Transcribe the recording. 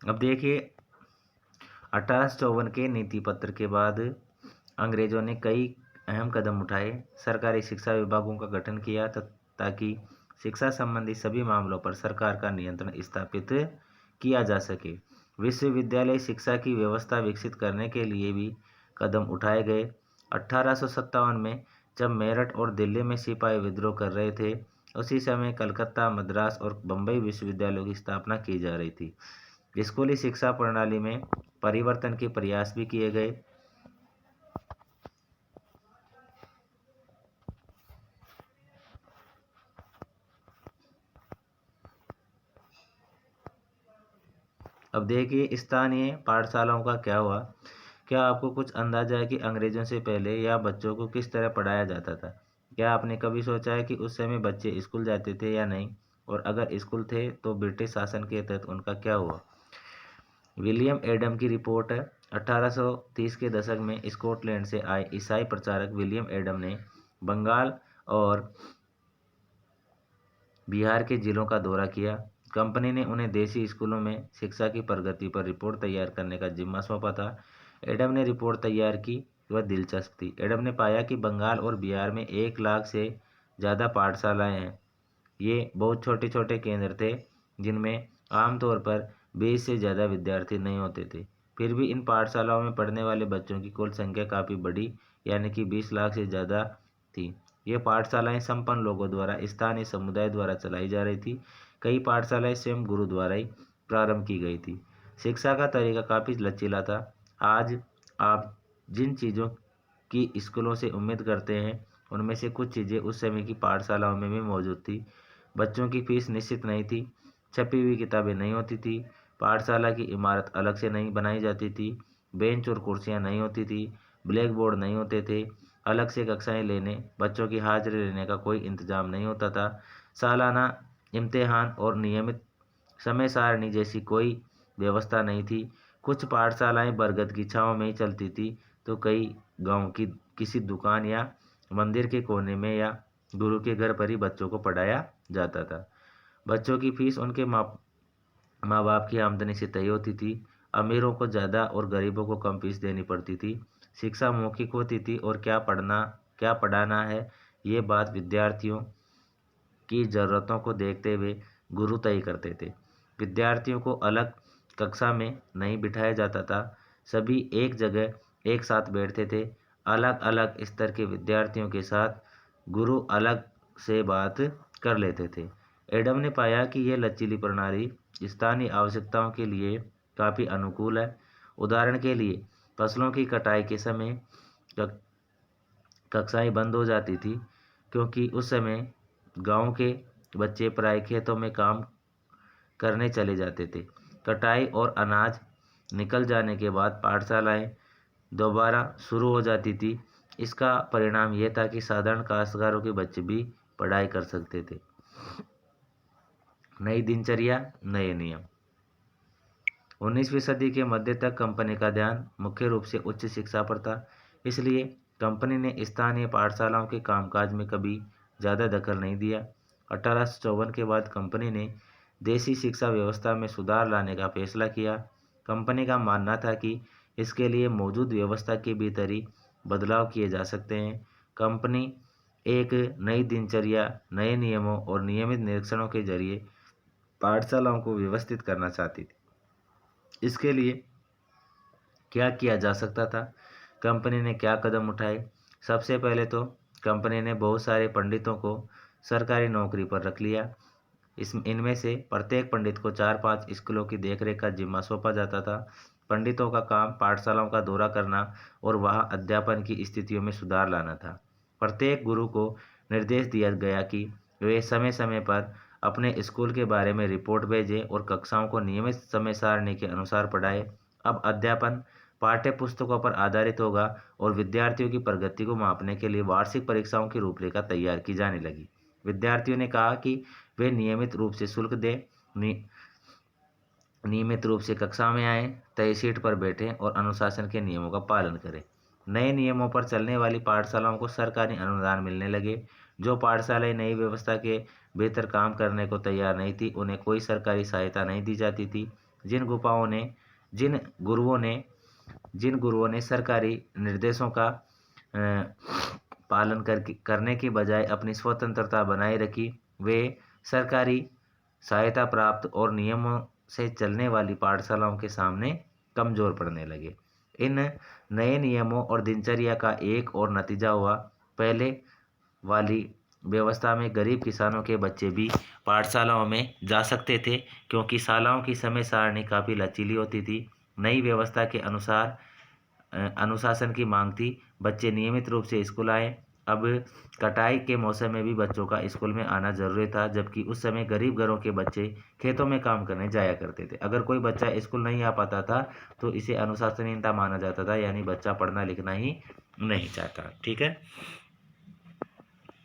अब देखिए, 1854 के नीति पत्र के बाद अंग्रेजों ने कई अहम कदम उठाए। सरकारी शिक्षा विभागों का गठन किया ताकि शिक्षा संबंधी सभी मामलों पर सरकार का नियंत्रण स्थापित किया जा सके। विश्वविद्यालय शिक्षा की व्यवस्था विकसित करने के लिए भी कदम उठाए गए। 1857 में जब मेरठ और दिल्ली में सिपाही विद्रोह कर रहे थे, उसी समय कलकत्ता, मद्रास और बम्बई विश्वविद्यालयों की स्थापना की जा रही थी। स्कूली शिक्षा प्रणाली में परिवर्तन के प्रयास भी किए गए। अब देखिए, स्थानीय पाठशालाओं का क्या हुआ। क्या आपको कुछ अंदाजा है कि अंग्रेजों से पहले या बच्चों को किस तरह पढ़ाया जाता था? क्या आपने कभी सोचा है कि उस समय बच्चे स्कूल जाते थे या नहीं? और अगर स्कूल थे तो ब्रिटिश शासन के तहत उनका क्या हुआ? विलियम एडम की रिपोर्ट है। 1830 के दशक में स्कॉटलैंड से आए ईसाई प्रचारक विलियम एडम ने बंगाल और बिहार के जिलों का दौरा किया। कंपनी ने उन्हें देसी स्कूलों में शिक्षा की प्रगति पर रिपोर्ट तैयार करने का जिम्मा सौंपा था। एडम ने रिपोर्ट तैयार की, वह दिलचस्प थी। एडम ने पाया कि बंगाल और बिहार में 1 लाख से ज़्यादा पाठशालाएं हैं। ये बहुत छोटे छोटे केंद्र थे जिनमें आमतौर पर 20 से ज़्यादा विद्यार्थी नहीं होते थे। फिर भी इन पाठशालाओं में पढ़ने वाले बच्चों की कुल संख्या काफ़ी बड़ी, यानी कि 20 लाख से ज़्यादा थी। ये पाठशालाएं संपन्न लोगों द्वारा, स्थानीय समुदाय द्वारा चलाई जा रही थी। कई पाठशालाएं स्वयं गुरु द्वारा ही प्रारंभ की गई थी। शिक्षा का तरीका काफ़ी लचीला था। आज आप जिन चीज़ों की स्कूलों से उम्मीद करते हैं, उनमें से कुछ चीज़ें उस समय की पाठशालाओं में भी मौजूद थी। बच्चों की फीस निश्चित नहीं थी, छपी हुई किताबें नहीं होती थी, पाठशाला की इमारत अलग से नहीं बनाई जाती थी, बेंच और कुर्सियाँ नहीं होती थी, ब्लैक बोर्ड नहीं होते थे, अलग से कक्षाएं लेने, बच्चों की हाजिरी लेने का कोई इंतजाम नहीं होता था। सालाना इम्तिहान और नियमित समय सारणी जैसी कोई व्यवस्था नहीं थी। कुछ पाठशालाएं बरगद की छांव में ही चलती थी, तो कई गांव की किसी दुकान या मंदिर के कोने में या गुरु के घर पर ही बच्चों को पढ़ाया जाता था। बच्चों की फीस उनके माँ बाप की आमदनी से तय होती थी। अमीरों को ज़्यादा और गरीबों को कम फीस देनी पड़ती थी। शिक्षा मौखिक होती थी और क्या पढ़ाना है, ये बात विद्यार्थियों की ज़रूरतों को देखते हुए गुरु तय करते थे। विद्यार्थियों को अलग कक्षा में नहीं बिठाया जाता था, सभी एक जगह एक साथ बैठते थे। अलग अलग स्तर के विद्यार्थियों के साथ गुरु अलग से बात कर लेते थे। एडम ने पाया कि यह लचीली प्रणाली स्थानीय आवश्यकताओं के लिए काफ़ी अनुकूल है। उदाहरण के लिए, फसलों की कटाई के समय कक- कक्षाएं बंद हो जाती थी, क्योंकि उस समय गांव के बच्चे प्राय खेतों में काम करने चले जाते थे। कटाई और अनाज निकल जाने के बाद पाठशालाएं दोबारा शुरू हो जाती थी। इसका परिणाम यह था कि साधारण काश्तकारों के बच्चे भी पढ़ाई कर सकते थे। नई दिनचर्या, नए नियम। 19वीं सदी के मध्य तक कंपनी का ध्यान मुख्य रूप से उच्च शिक्षा पर था। इसलिए कंपनी ने स्थानीय पाठशालाओं के कामकाज में कभी ज़्यादा दखल नहीं दिया। 1854 के बाद कंपनी ने देसी शिक्षा व्यवस्था में सुधार लाने का फैसला किया। कंपनी का मानना था कि इसके लिए मौजूद व्यवस्था के भीतर ही बदलाव किए जा सकते हैं। कंपनी एक नई दिनचर्या, नए नियमों और नियमित निरीक्षणों के जरिए पाठशालाओं को व्यवस्थित करना चाहती थी। इसके लिए क्या किया जा सकता था? कंपनी ने क्या कदम उठाए? सबसे पहले तो कंपनी ने बहुत सारे पंडितों को सरकारी नौकरी पर रख लिया। इनमें से प्रत्येक पंडित को 4-5 स्कूलों की देखरेख का जिम्मा सौंपा जाता था। पंडितों का काम पाठशालाओं का दौरा करना और वहाँ अध्यापन की स्थितियों में सुधार लाना था। प्रत्येक गुरु को निर्देश दिया गया कि वे समय समय पर अपने स्कूल के बारे में रिपोर्ट भेजें और कक्षाओं को नियमित समय सारणी के अनुसार पढ़ाएं। अब अध्यापन पाठ्य पुस्तकों पर आधारित होगा और विद्यार्थियों की प्रगति को मापने के लिए वार्षिक परीक्षाओं की रूपरेखा तैयार की जाने लगी। विद्यार्थियों ने कहा कि वे नियमित रूप से शुल्क दें, नियमित रूप से कक्षा में आएं, तय सीट पर बैठें और अनुशासन के नियमों का पालन करें। नए नियमों पर चलने वाली पाठशालाओं को सरकारी अनुदान मिलने लगे। जो पाठशालाएं नई व्यवस्था के बेहतर काम करने को तैयार नहीं थी, उन्हें कोई सरकारी सहायता नहीं दी जाती थी। जिन गुरुओं ने सरकारी निर्देशों का पालन करने की बजाय अपनी स्वतंत्रता बनाए रखी, वे सरकारी सहायता प्राप्त और नियमों से चलने वाली पाठशालाओं के सामने कमजोर पड़ने लगे। इन नए नियमों और दिनचर्या का एक और नतीजा हुआ, पहले वाली व्यवस्था में गरीब किसानों के बच्चे भी पाठशालाओं में जा सकते थे, क्योंकि शालाओं की समय सारणी काफ़ी लचीली होती थी। नई व्यवस्था के अनुसार अनुशासन की मांग थी, बच्चे नियमित रूप से स्कूल आए। अब कटाई के मौसम में भी बच्चों का स्कूल में आना जरूरी था, जबकि उस समय गरीब घरों के बच्चे खेतों में काम करने जाया करते थे। अगर कोई बच्चा स्कूल नहीं आ पाता था तो इसे अनुशासनहीनता माना जाता था, यानी बच्चा पढ़ना लिखना ही नहीं चाहता। ठीक है।